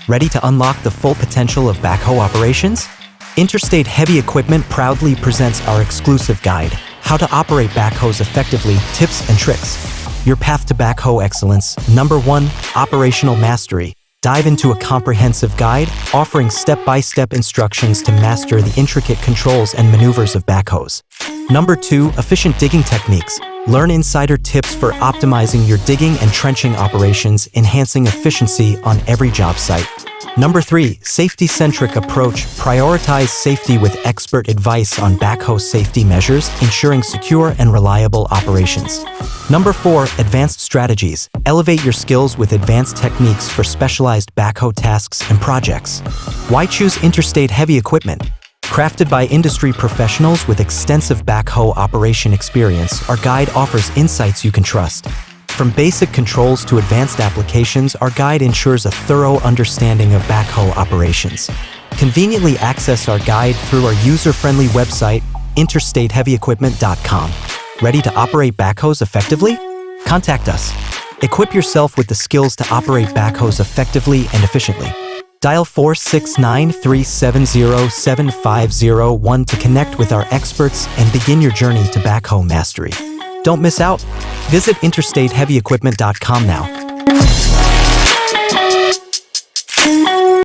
Ready to unlock the full potential of backhoe operations? Interstate Heavy Equipment proudly presents our exclusive guide, How to Operate Backhoes Effectively, Tips and Tricks. Your path to backhoe excellence. Number 1, Operational Mastery. Dive into a comprehensive guide, offering step-by-step instructions to master the intricate controls and maneuvers of backhoes. Number 2, Efficient Digging Techniques. Learn insider tips for optimizing your digging and trenching operations, enhancing efficiency on every job site. Number 3, Safety-Centric Approach. Prioritize safety with expert advice on backhoe safety measures, ensuring secure and reliable operations. Number 4, Advanced Strategies. Elevate your skills with advanced techniques for specialized backhoe tasks and projects. Why choose Interstate Heavy Equipment? Crafted by industry professionals with extensive backhoe operation experience, our guide offers insights you can trust. From basic controls to advanced applications, our guide ensures a thorough understanding of backhoe operations. Conveniently access our guide through our user-friendly website, interstateheavyequipment.com. Ready to operate backhoes effectively? Contact us. Equip yourself with the skills to operate backhoes effectively and efficiently. Dial 469-370-7501 to connect with our experts and begin your journey to backhoe mastery. Don't miss out. Visit interstateheavyequipment.com now.